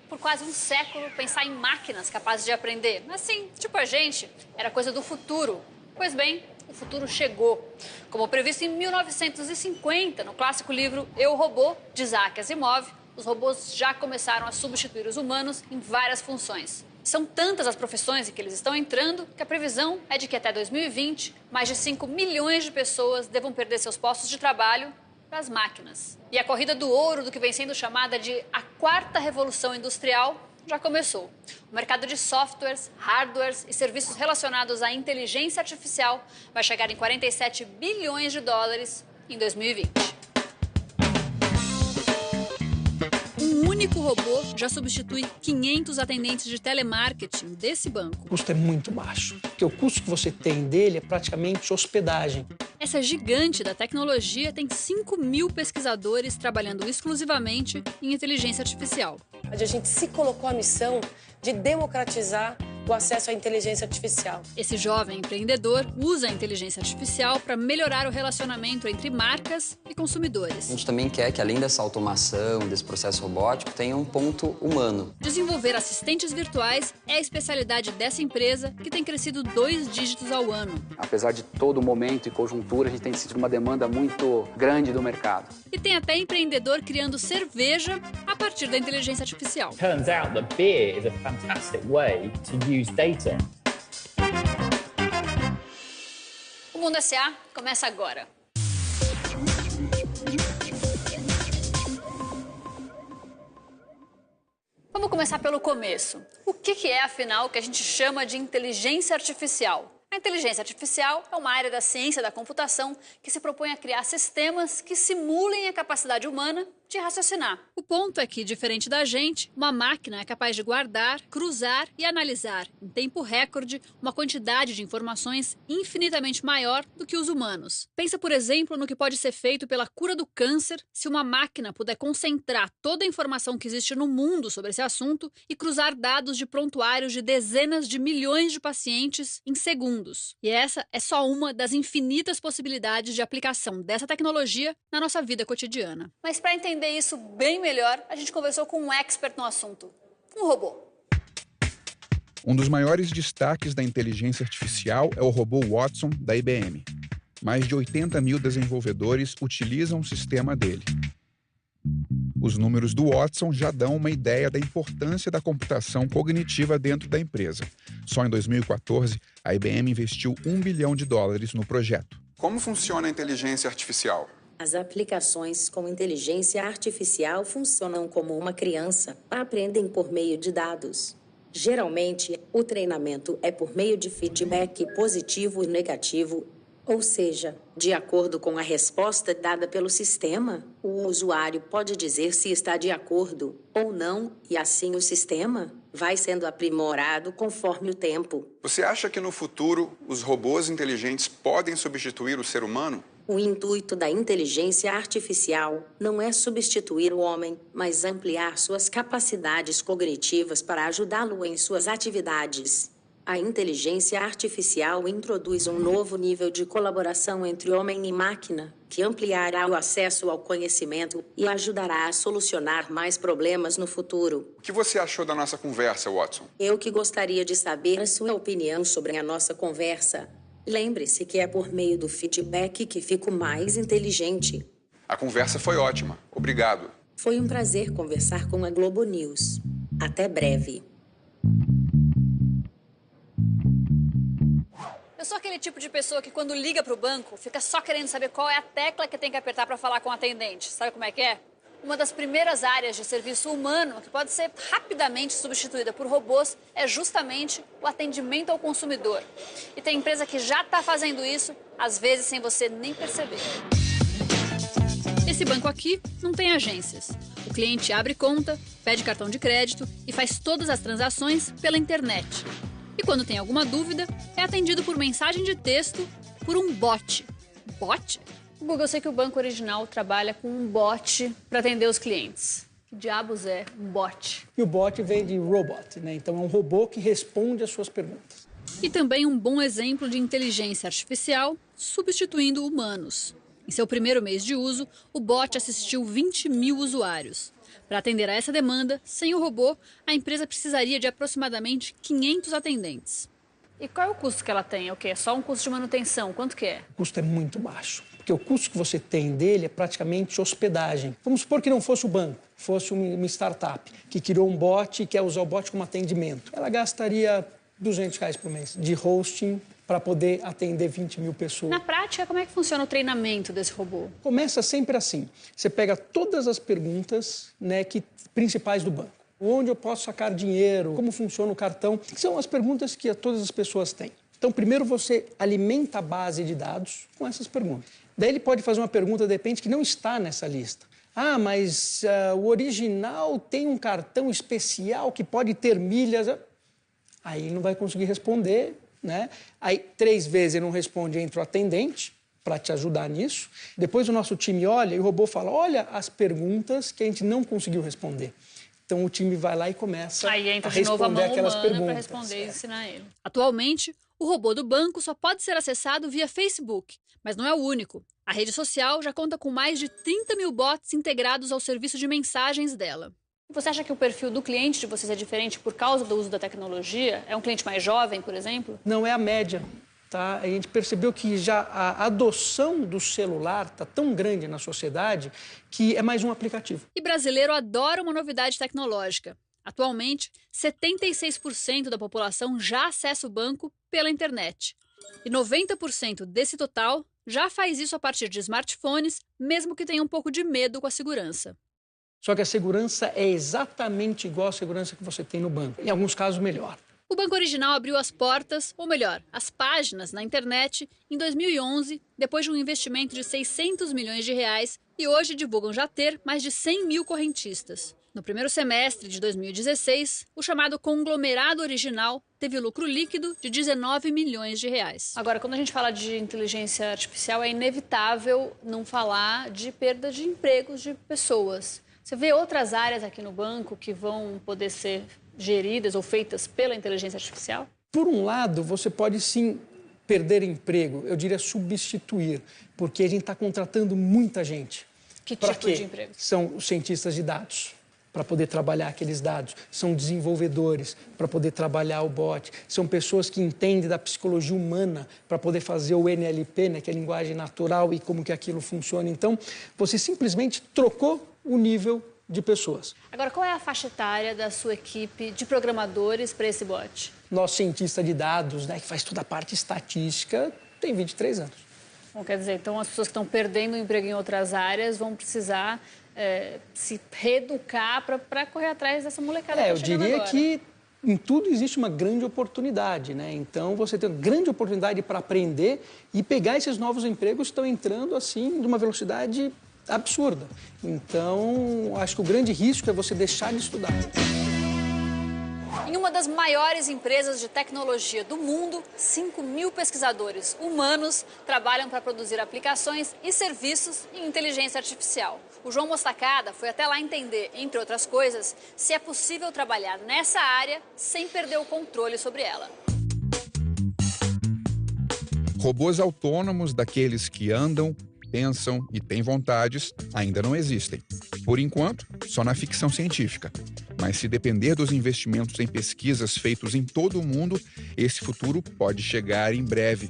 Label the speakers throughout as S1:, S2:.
S1: por quase um século, pensar em máquinas capazes de aprender. Assim, tipo a gente, era coisa do futuro. Pois bem, o futuro chegou. Como previsto em 1950, no clássico livro Eu, Robô, de Isaac Asimov, os robôs já começaram a substituir os humanos em várias funções. São tantas as profissões em que eles estão entrando que a previsão é de que até 2020, mais de 5 milhões de pessoas devam perder seus postos de trabalho para as máquinas. E a corrida do ouro do que vem sendo chamada de a quarta revolução industrial já começou. O mercado de softwares, hardwares e serviços relacionados à inteligência artificial vai chegar em 47 bilhões de dólares em 2020. Um único robô já substitui 500 atendentes de telemarketing desse banco.
S2: O custo é muito baixo, porque o custo que você tem dele é praticamente hospedagem.
S1: Essa gigante da tecnologia tem 5 mil pesquisadores trabalhando exclusivamente em inteligência artificial.
S3: A gente se colocou a missão de democratizar o acesso à inteligência artificial.
S1: Esse jovem empreendedor usa a inteligência artificial para melhorar o relacionamento entre marcas e consumidores.
S4: A gente também quer que, além dessa automação, desse processo robótico, tenha um ponto humano.
S1: Desenvolver assistentes virtuais é a especialidade dessa empresa, que tem crescido 2 dígitos ao ano.
S5: Apesar de todo momento e conjuntura, a gente tem sentido uma demanda muito grande do mercado.
S1: E tem até empreendedor criando cerveja a partir da inteligência artificial.
S6: Turns out that beer is a fantastic way to use data.
S1: O Mundo S.A. começa agora. Vamos começar pelo começo. O que é, afinal, o que a gente chama de inteligência artificial? A inteligência artificial é uma área da ciência da computação que se propõe a criar sistemas que simulem a capacidade humana de raciocinar. O ponto é que, diferente da gente, uma máquina é capaz de guardar, cruzar e analisar, em tempo recorde, uma quantidade de informações infinitamente maior do que os humanos. Pensa, por exemplo, no que pode ser feito pela cura do câncer se uma máquina puder concentrar toda a informação que existe no mundo sobre esse assunto e cruzar dados de prontuários de dezenas de milhões de pacientes em segundos. E essa é só uma das infinitas possibilidades de aplicação dessa tecnologia na nossa vida cotidiana. Mas para entender isso bem melhor, a gente conversou com um expert no assunto, um robô.
S7: Um dos maiores destaques da inteligência artificial é o robô Watson, da IBM. Mais de 80 mil desenvolvedores utilizam o sistema dele. Os números do Watson já dão uma ideia da importância da computação cognitiva dentro da empresa. Só em 2014, a IBM investiu $1 bilhão no projeto.
S8: Como funciona a inteligência artificial?
S9: As aplicações com inteligência artificial funcionam como uma criança, aprendem por meio de dados. Geralmente, o treinamento é por meio de feedback positivo e negativo, ou seja, de acordo com a resposta dada pelo sistema, o usuário pode dizer se está de acordo ou não, e assim o sistema vai sendo aprimorado conforme o tempo.
S8: Você acha que no futuro os robôs inteligentes podem substituir o ser humano?
S9: O intuito da inteligência artificial não é substituir o homem, mas ampliar suas capacidades cognitivas para ajudá-lo em suas atividades. A inteligência artificial introduz um novo nível de colaboração entre homem e máquina, que ampliará o acesso ao conhecimento e ajudará a solucionar mais problemas no futuro.
S8: O que você achou da nossa conversa, Watson?
S9: Eu que gostaria de saber a sua opinião sobre a nossa conversa. Lembre-se que é por meio do feedback que fico mais inteligente.
S8: A conversa foi ótima. Obrigado.
S9: Foi um prazer conversar com a Globo News. Até breve.
S1: Eu sou aquele tipo de pessoa que, quando liga para o banco, fica só querendo saber qual é a tecla que tem que apertar para falar com o atendente. Sabe como é que é? Uma das primeiras áreas de serviço humano que pode ser rapidamente substituída por robôs é justamente o atendimento ao consumidor. E tem empresa que já está fazendo isso, às vezes sem você nem perceber. Esse banco aqui não tem agências. O cliente abre conta, pede cartão de crédito e faz todas as transações pela internet. E quando tem alguma dúvida, é atendido por mensagem de texto por um bot. Bot? Google, eu sei que o banco original trabalha com um bot para atender os clientes. Que diabos é um bot?
S2: E o bot vem de robot, né? Então é um robô que responde às suas perguntas.
S1: E também um bom exemplo de inteligência artificial substituindo humanos. Em seu primeiro mês de uso, o bot assistiu 20 mil usuários. Para atender a essa demanda, sem o robô, a empresa precisaria de aproximadamente 500 atendentes. E qual é o custo que ela tem? É o quê? É só um custo de manutenção? Quanto que é?
S2: O custo é muito baixo, porque o custo que você tem dele é praticamente hospedagem. Vamos supor que não fosse o banco, fosse uma startup que criou um bot e quer usar o bot como atendimento. Ela gastaria R$200 por mês de hosting para poder atender 20 mil pessoas.
S1: Na prática, como é que funciona o treinamento desse robô?
S2: Começa sempre assim. Você pega todas as perguntas, né, principais do banco. Onde eu posso sacar dinheiro? Como funciona o cartão? Que são as perguntas que todas as pessoas têm. Então, primeiro você alimenta a base de dados com essas perguntas. Daí ele pode fazer uma pergunta, de repente, que não está nessa lista. Ah, mas o original tem um cartão especial que pode ter milhas. Aí ele não vai conseguir responder, né? Aí 3 vezes ele não responde, entra o atendente para te ajudar nisso. Depois o nosso time olha e o robô fala, olha as perguntas que a gente não conseguiu responder. Então o time vai lá e começa a responder aquelas perguntas.
S1: Para responder e ensinar ele. Atualmente, o robô do banco só pode ser acessado via Facebook, mas não é o único. A rede social já conta com mais de 30 mil bots integrados ao serviço de mensagens dela. Você acha que o perfil do cliente de vocês é diferente por causa do uso da tecnologia? É um cliente mais jovem, por exemplo?
S2: Não, é a média. Tá? A gente percebeu que já a adoção do celular está tão grande na sociedade que é mais um aplicativo.
S1: E brasileiro adora uma novidade tecnológica. Atualmente, 76% da população já acessa o banco pela internet. E 90% desse total já faz isso a partir de smartphones, mesmo que tenha um pouco de medo com a segurança.
S2: Só que a segurança é exatamente igual à segurança que você tem no banco. Em alguns casos, melhor.
S1: O Banco Original abriu as portas, ou melhor, as páginas na internet, em 2011, depois de um investimento de R$600 milhões e hoje divulgam já ter mais de 100 mil correntistas. No primeiro semestre de 2016, o chamado conglomerado original teve lucro líquido de R$19 milhões. Agora, quando a gente fala de inteligência artificial, é inevitável não falar de perda de empregos de pessoas. Você vê outras áreas aqui no banco que vão poder ser geridas ou feitas pela inteligência artificial?
S2: Por um lado, você pode sim perder emprego, eu diria substituir, porque a gente está contratando muita gente.
S1: Que tipo de emprego?
S2: São os cientistas de dados, para poder trabalhar aqueles dados. São desenvolvedores, para poder trabalhar o bot. São pessoas que entendem da psicologia humana, para poder fazer o NLP, né, que é a linguagem natural e como que aquilo funciona. Então, você simplesmente trocou o nível de pessoas.
S1: Agora, qual é a faixa etária da sua equipe de programadores para esse bot?
S2: Nosso cientista de dados, né, que faz toda a parte estatística, tem 23 anos.
S1: Bom, quer dizer, então as pessoas que estão perdendo o emprego em outras áreas vão precisar se reeducar para correr atrás dessa molecada que está chegando agora.
S2: Eu diria que em tudo existe uma grande oportunidade, né? Então você tem uma grande oportunidade para aprender e pegar esses novos empregos que estão entrando assim de uma velocidade absurda. Então, acho que o grande risco é você deixar de estudar.
S1: Em uma das maiores empresas de tecnologia do mundo, 5 mil pesquisadores humanos trabalham para produzir aplicações e serviços em inteligência artificial. O João Mostacada foi até lá entender, entre outras coisas, se é possível trabalhar nessa área sem perder o controle sobre ela.
S7: Robôs autônomos, daqueles que andam, pensam e têm vontades, ainda não existem. Por enquanto, só na ficção científica. Mas se depender dos investimentos em pesquisas feitos em todo o mundo, esse futuro pode chegar em breve.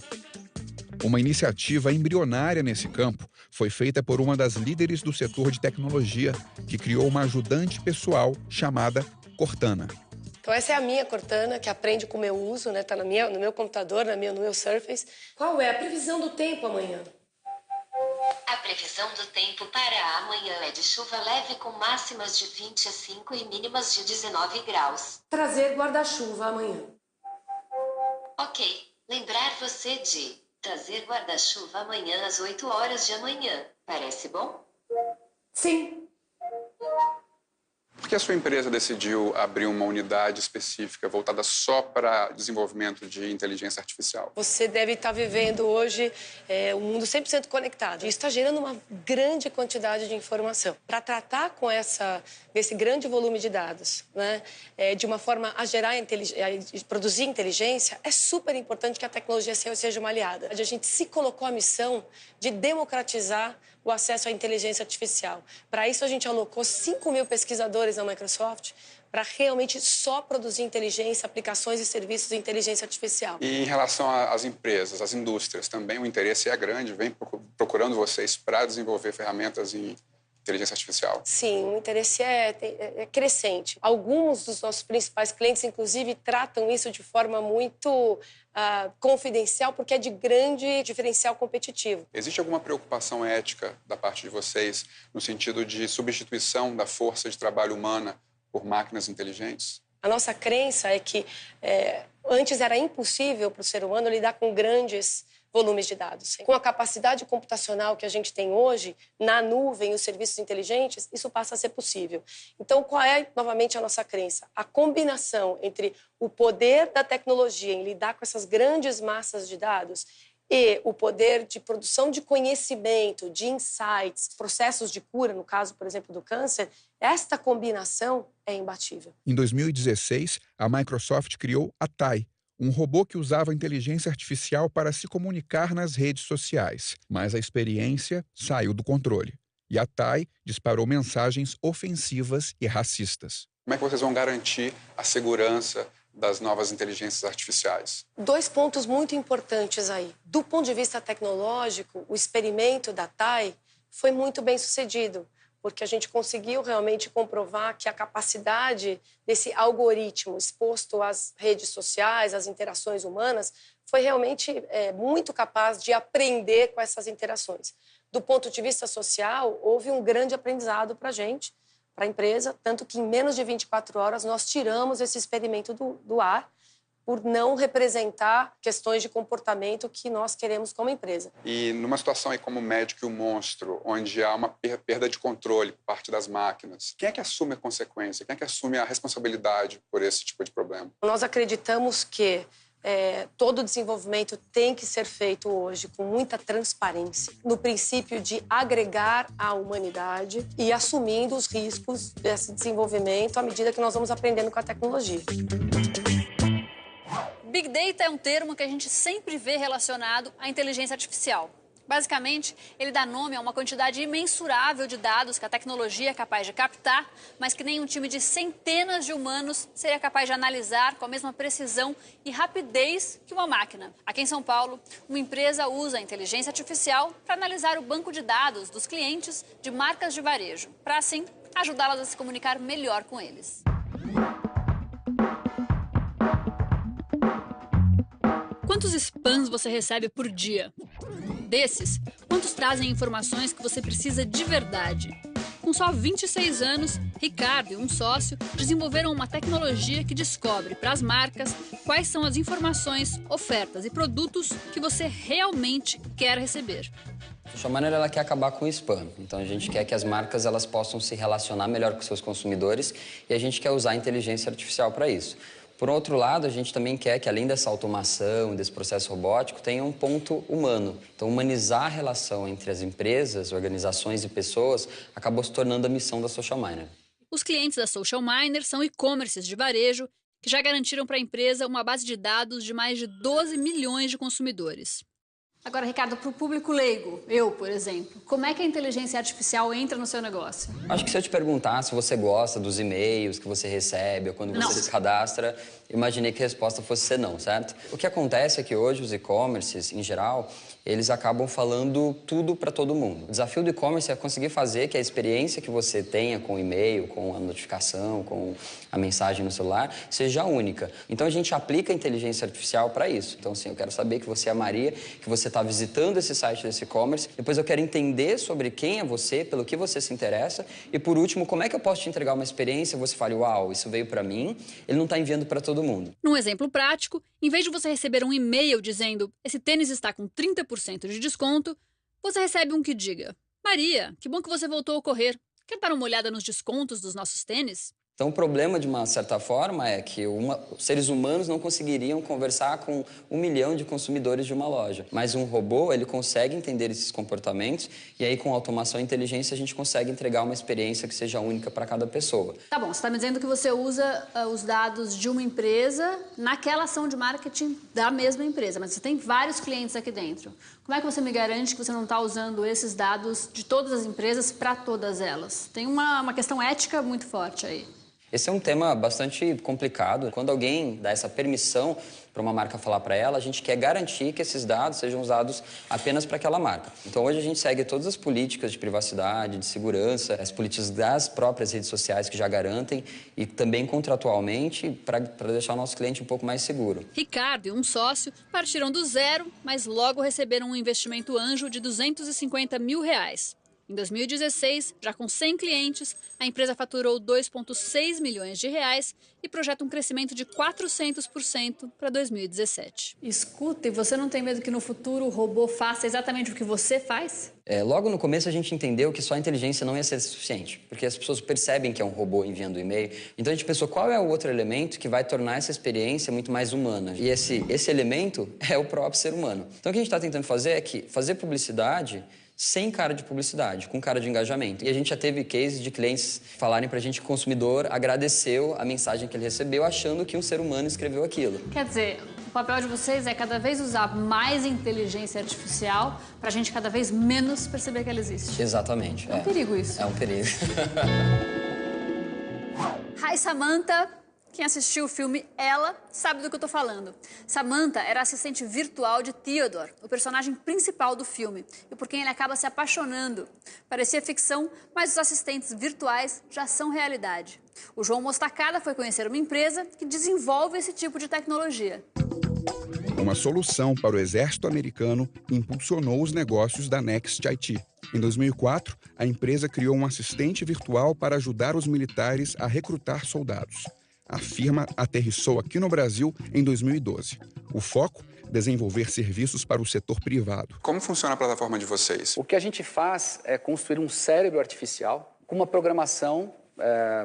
S7: Uma iniciativa embrionária nesse campo foi feita por uma das líderes do setor de tecnologia, que criou uma ajudante pessoal chamada Cortana.
S3: Então essa é a minha Cortana, que aprende com o meu uso, né? Tá no meu computador, no meu Surface. Qual é a previsão do tempo amanhã?
S10: A previsão do tempo para amanhã é de chuva leve com máximas de 25 e mínimas de 19 graus.
S3: Trazer guarda-chuva amanhã.
S10: Ok, lembrar você de trazer guarda-chuva amanhã às 8 horas da manhã. Parece bom?
S3: Sim.
S8: Por que a sua empresa decidiu abrir uma unidade específica voltada só para desenvolvimento de inteligência artificial?
S3: Você deve estar vivendo hoje um mundo 100% conectado. Isso está gerando uma grande quantidade de informação. Para tratar com esse grande volume de dados, né, de uma forma a produzir inteligência, é super importante que a tecnologia seja uma aliada. A gente se colocou a missão de democratizar o o acesso à inteligência artificial. Para isso, a gente alocou 5.000 pesquisadores na Microsoft para realmente só produzir inteligência, aplicações e serviços de inteligência artificial.
S8: E em relação às empresas, às indústrias, também o interesse é grande, vem procurando vocês para desenvolver ferramentas em inteligência artificial?
S3: Sim, o interesse é crescente. Alguns dos nossos principais clientes, inclusive, tratam isso de forma muito confidencial, porque é de grande diferencial competitivo.
S8: Existe alguma preocupação ética da parte de vocês no sentido de substituição da força de trabalho humana por máquinas inteligentes?
S3: A nossa crença é que antes era impossível para o ser humano lidar com grandes volumes de dados. Com a capacidade computacional que a gente tem hoje, na nuvem, os serviços inteligentes, isso passa a ser possível. Então, qual é, novamente, a nossa crença? A combinação entre o poder da tecnologia em lidar com essas grandes massas de dados e o poder de produção de conhecimento, de insights, processos de cura, no caso, por exemplo, do câncer, esta combinação é imbatível.
S7: Em 2016, a Microsoft criou a TAI, um robô que usava inteligência artificial para se comunicar nas redes sociais. Mas a experiência saiu do controle. E a TAI disparou mensagens ofensivas e racistas.
S8: Como é que vocês vão garantir a segurança das novas inteligências artificiais?
S3: 2 pontos muito importantes aí. Do ponto de vista tecnológico, o experimento da TAI foi muito bem sucedido, porque a gente conseguiu realmente comprovar que a capacidade desse algoritmo exposto às redes sociais, às interações humanas, foi realmente muito capaz de aprender com essas interações. Do ponto de vista social, houve um grande aprendizado para a gente, para a empresa, tanto que em menos de 24 horas nós tiramos esse experimento do ar, por não representar questões de comportamento que nós queremos como empresa.
S8: E numa situação aí como o médico e o monstro, onde há uma perda de controle por parte das máquinas, quem é que assume a consequência? Quem é que assume a responsabilidade por esse tipo de problema?
S3: Nós acreditamos que todo desenvolvimento tem que ser feito hoje com muita transparência, no princípio de agregar a humanidade e assumindo os riscos desse desenvolvimento à medida que nós vamos aprendendo com a tecnologia.
S1: Big Data é um termo que a gente sempre vê relacionado à inteligência artificial. Basicamente, ele dá nome a uma quantidade imensurável de dados que a tecnologia é capaz de captar, mas que nem um time de centenas de humanos seria capaz de analisar com a mesma precisão e rapidez que uma máquina. Aqui em São Paulo, uma empresa usa a inteligência artificial para analisar o banco de dados dos clientes de marcas de varejo, para assim ajudá-las a se comunicar melhor com eles. Quantos spams você recebe por dia? Desses, quantos trazem informações que você precisa de verdade? Com só 26 anos, Ricardo e um sócio desenvolveram uma tecnologia que descobre para as marcas quais são as informações, ofertas e produtos que você realmente quer receber.
S4: A Social Miner, ela quer acabar com o spam. Então, a gente quer que as marcas elas possam se relacionar melhor com seus consumidores e a gente quer usar a inteligência artificial para isso. Por outro lado, a gente também quer que, além dessa automação, desse processo robótico, tenha um ponto humano. Então, humanizar a relação entre as empresas, organizações e pessoas acabou se tornando a missão da Social Miner.
S1: Os clientes da Social Miner são e-commerces de varejo que já garantiram para a empresa uma base de dados de mais de 12 milhões de consumidores. Agora, Ricardo, para o público leigo, eu, por exemplo, como é que a inteligência artificial entra no seu negócio?
S4: Acho que se eu te perguntar se você gosta dos e-mails que você recebe ou quando você se cadastra, imaginei que a resposta fosse ser não, certo? O que acontece é que hoje os e-commerces, em geral, eles acabam falando tudo para todo mundo. O desafio do e-commerce é conseguir fazer que a experiência que você tenha com o e-mail, com a notificação, com a mensagem no celular, seja única. Então, a gente aplica a inteligência artificial para isso. Então, assim, eu quero saber que você é a Maria, que você está visitando esse site desse e-commerce. Depois, eu quero entender sobre quem é você, pelo que você se interessa. E, por último, como é que eu posso te entregar uma experiência e você fale, uau, isso veio para mim, ele não está enviando para todo mundo.
S1: Num exemplo prático, em vez de você receber um e-mail dizendo esse tênis está com 30% de desconto, você recebe um que diga: Maria, que bom que você voltou a correr. Quer dar uma olhada nos descontos dos nossos tênis?
S4: Então, o problema, de uma certa forma, é que os seres humanos não conseguiriam conversar com 1 milhão de consumidores de uma loja. Mas um robô, ele consegue entender esses comportamentos e aí, com automação e inteligência, a gente consegue entregar uma experiência que seja única para cada pessoa.
S1: Tá bom, você está me dizendo que você usa os dados de uma empresa naquela ação de marketing da mesma empresa, mas você tem vários clientes aqui dentro. Como é que você me garante que você não está usando esses dados de todas as empresas para todas elas? Tem uma questão ética muito forte aí.
S4: Esse é um tema bastante complicado. Quando alguém dá essa permissão para uma marca falar para ela, a gente quer garantir que esses dados sejam usados apenas para aquela marca. Então, hoje a gente segue todas as políticas de privacidade, de segurança, as políticas das próprias redes sociais que já garantem e também contratualmente para deixar o nosso cliente um pouco mais seguro.
S1: Ricardo e um sócio partiram do zero, mas logo receberam um investimento anjo de R$250 mil. Em 2016, já com 100 clientes, a empresa faturou R$2,6 milhões e projeta um crescimento de 400% para 2017. Escuta, e você não tem medo que no futuro o robô faça exatamente o que você faz?
S4: Logo no começo a gente entendeu que só a inteligência não ia ser suficiente, porque as pessoas percebem que é um robô enviando e-mail. Então a gente pensou qual é o outro elemento que vai tornar essa experiência muito mais humana. E esse elemento é o próprio ser humano. Então o que a gente está tentando fazer é fazer publicidade sem cara de publicidade, com cara de engajamento. E a gente já teve cases de clientes falarem pra gente que o consumidor agradeceu a mensagem que ele recebeu achando que um ser humano escreveu aquilo.
S1: Quer dizer, o papel de vocês é cada vez usar mais inteligência artificial pra gente cada vez menos perceber que ela existe.
S4: Exatamente.
S1: É um perigo isso.
S4: É um perigo.
S1: Hi, Samantha. Quem assistiu o filme Ela sabe do que eu tô falando. Samantha era a assistente virtual de Theodore, o personagem principal do filme, e por quem ele acaba se apaixonando. Parecia ficção, mas os assistentes virtuais já são realidade. O João Mostacada foi conhecer uma empresa que desenvolve esse tipo de tecnologia.
S7: Uma solução para o exército americano impulsionou os negócios da Next IT. Em 2004, a empresa criou um assistente virtual para ajudar os militares a recrutar soldados. A firma aterrissou aqui no Brasil em 2012. O foco? Desenvolver serviços para o setor privado.
S8: Como funciona a plataforma de vocês?
S5: O que a gente faz é construir um cérebro artificial com uma programação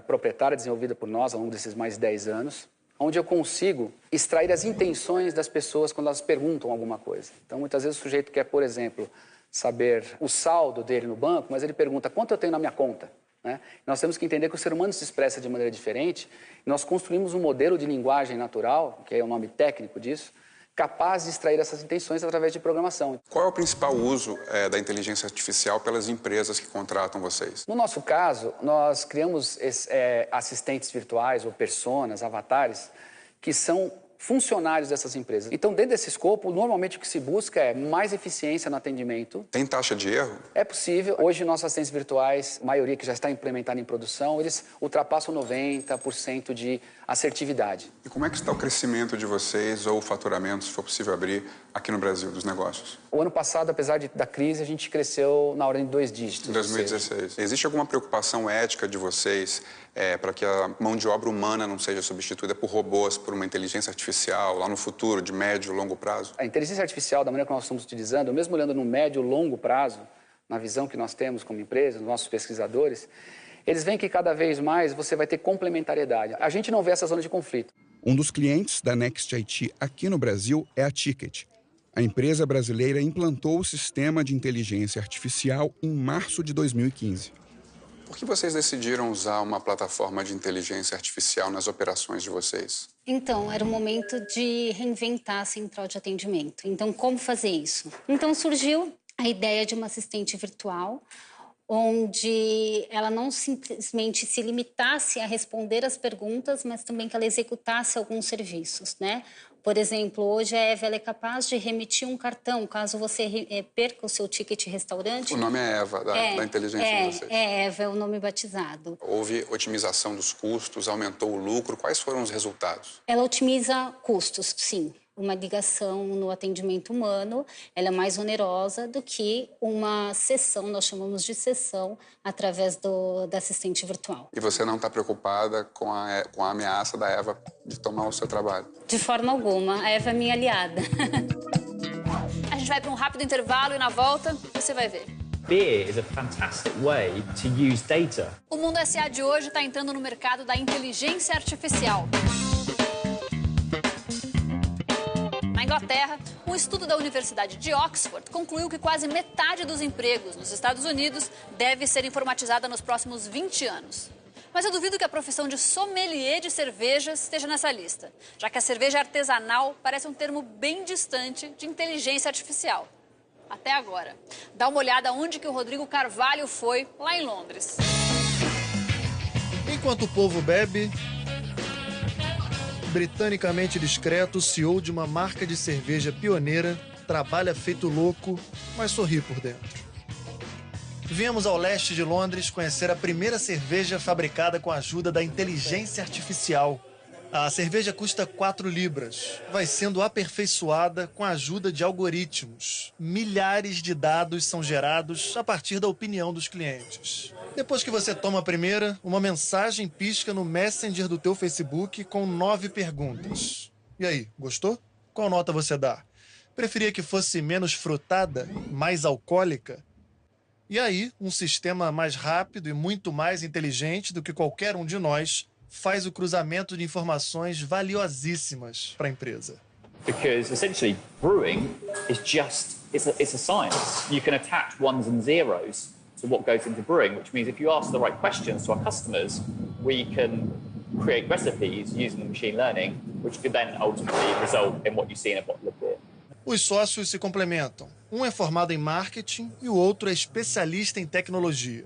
S5: proprietária desenvolvida por nós ao longo desses mais de 10 anos, onde eu consigo extrair as intenções das pessoas quando elas perguntam alguma coisa. Então, muitas vezes o sujeito quer, por exemplo, saber o saldo dele no banco, mas ele pergunta quanto eu tenho na minha conta. Né? Nós temos que entender que o ser humano se expressa de maneira diferente e nós construímos um modelo de linguagem natural, que é o nome técnico disso, capaz de extrair essas intenções através de programação.
S8: Qual é o principal uso da inteligência artificial pelas empresas que contratam vocês?
S5: No nosso caso, nós criamos assistentes virtuais ou personas, avatares, que são funcionários dessas empresas. Então, dentro desse escopo, normalmente o que se busca é mais eficiência no atendimento.
S8: Tem taxa de erro?
S5: É possível. Hoje, nossos assistentes virtuais, a maioria que já está implementada em produção, eles ultrapassam 90% de assertividade.
S8: E como é que está o crescimento de vocês ou o faturamento, se for possível abrir, aqui no Brasil, dos negócios?
S5: O ano passado, apesar da crise, a gente cresceu na ordem de 2 dígitos.
S8: Em 2016. Existe alguma preocupação ética de vocês para que a mão de obra humana não seja substituída por robôs, por uma inteligência artificial, lá no futuro, de médio e longo prazo?
S5: A inteligência artificial, da maneira que nós estamos utilizando, mesmo olhando no médio e longo prazo, na visão que nós temos como empresa, os nossos pesquisadores, eles veem que cada vez mais você vai ter complementariedade. A gente não vê essa zona de conflito.
S7: Um dos clientes da Next IT aqui no Brasil é a Ticket. A empresa brasileira implantou o sistema de inteligência artificial em março de 2015.
S8: Por que vocês decidiram usar uma plataforma de inteligência artificial nas operações de vocês?
S11: Então, era o momento de reinventar a central de atendimento. Então, como fazer isso? Então, surgiu a ideia de uma assistente virtual, onde ela não simplesmente se limitasse a responder as perguntas, mas também que ela executasse alguns serviços, né? Por exemplo, hoje a Eva é capaz de remitir um cartão, caso você perca o seu ticket restaurante.
S8: O nome é Eva, da inteligência de vocês.
S11: Eva, é o nome batizado.
S8: Houve otimização dos custos, aumentou o lucro. Quais foram os resultados?
S11: Ela otimiza custos, sim. Uma ligação no atendimento humano, ela é mais onerosa do que uma sessão, nós chamamos de sessão, através da assistente virtual.
S8: E você não está preocupada com a ameaça da Eva de tomar o seu trabalho?
S11: De forma alguma. A Eva é minha aliada.
S1: A gente vai para um rápido intervalo e na volta você vai ver.
S6: Beer is a fantastic way to use data.
S1: O Mundo SA de hoje está entrando no mercado da inteligência artificial. Na Inglaterra, um estudo da Universidade de Oxford concluiu que quase metade dos empregos nos Estados Unidos deve ser informatizada nos próximos 20 anos. Mas eu duvido que a profissão de sommelier de cervejas esteja nessa lista, já que a cerveja artesanal parece um termo bem distante de inteligência artificial. Até agora. Dá uma olhada onde que o Rodrigo Carvalho foi, lá em Londres.
S12: Enquanto o povo bebe, britanicamente discreto, o CEO de uma marca de cerveja pioneira trabalha feito louco, mas sorri por dentro. Viemos ao leste de Londres conhecer a primeira cerveja fabricada com a ajuda da inteligência artificial. A cerveja custa 4 libras. Vai sendo aperfeiçoada com a ajuda de algoritmos. Milhares de dados são gerados a partir da opinião dos clientes. Depois que você toma a primeira, uma mensagem pisca no Messenger do teu Facebook com 9 perguntas. E aí, gostou? Qual nota você dá? Preferia que fosse menos frutada, mais alcoólica? E aí, um sistema mais rápido e muito mais inteligente do que qualquer um de nós faz o cruzamento de informações valiosíssimas para a empresa.
S6: Because essentially brewing is just, it's a science. You can attach ones and zeros to what goes into brewing, which means if you ask the right questions to our customers, we can create recipes using the machine learning, which could then ultimately result in what you see in a bottle of beer.
S12: Os sócios se complementam. Um é formado em marketing e o outro é especialista em tecnologia.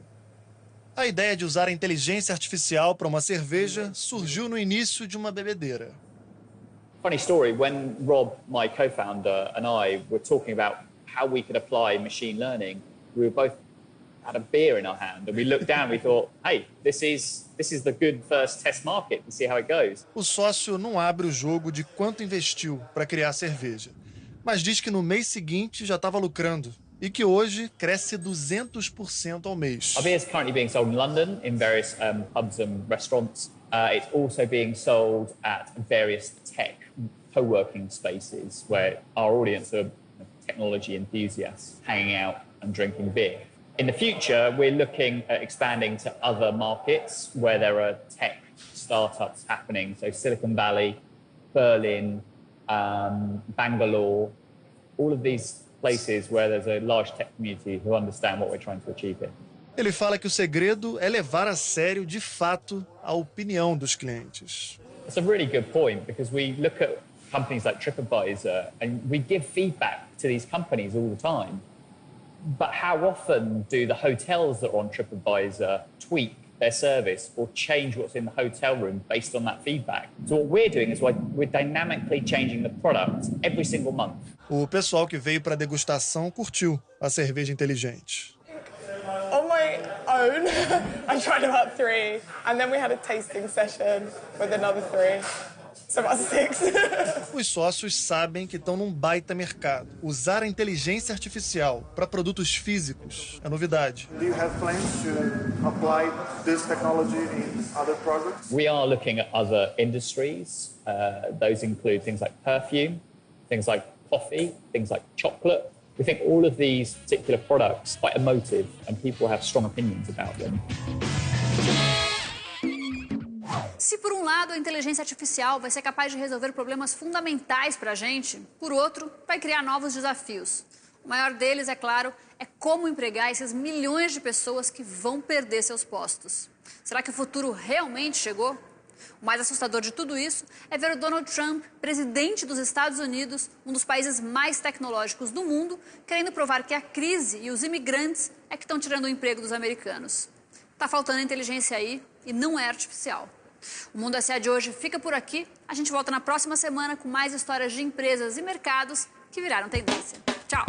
S12: A ideia de usar a inteligência artificial para uma cerveja surgiu no início de uma bebedeira.
S6: Funny story, when Rob, my co-founder, and I were talking about how we could apply machine learning, we were both had a beer in our hand and we looked down and we thought, hey, this is the good first test market to see how it goes.
S12: O sócio não abre o jogo de quanto investiu para criar a cerveja, mas diz que no mês seguinte já estava lucrando e que hoje cresce 200% ao mês.
S6: Our beer is currently being sold in London in various pubs and restaurants. It's also being sold at various tech co-working spaces where our audience are technology enthusiasts hanging out and drinking beer. In the future, we're looking at expanding to other markets where there are tech startups happening. So Silicon Valley, Berlin, Bangalore, all of these places where there's a large tech community who understand what we're trying to achieve here.
S12: Ele fala que o segredo é levar a sério, de fato, a opinião dos clientes.
S6: It's a really good point because we look at companies like TripAdvisor and we give feedback to these companies all the time. But how often do the hotels that are on TripAdvisor tweak their service or change what's in the hotel room based on that feedback? So what we're doing is we're dynamically changing the product every single month.
S12: O pessoal que veio para a degustação curtiu a cerveja inteligente.
S13: On my own, I tried about 3, and then we had a tasting session with another 3. So about 6.
S12: Os sócios sabem que estão num baita mercado. Usar a inteligência artificial para produtos físicos é novidade.
S14: Do you have plans to apply this technology in other products?
S6: We are looking at other industries. Those include things like perfume, things like coffee, things like chocolate. We think all of these particular products are quite emotive and people have strong opinions about them.
S1: Se por um lado a inteligência artificial vai ser capaz de resolver problemas fundamentais para a gente, por outro, vai criar novos desafios. O maior deles, é claro, é como empregar esses milhões de pessoas que vão perder seus postos. Será que o futuro realmente chegou? O mais assustador de tudo isso é ver o Donald Trump, presidente dos Estados Unidos, um dos países mais tecnológicos do mundo, querendo provar que a crise e os imigrantes é que estão tirando o emprego dos americanos. Tá faltando inteligência aí e não é artificial. O Mundo SA de hoje fica por aqui. A gente volta na próxima semana com mais histórias de empresas e mercados que viraram tendência. Tchau!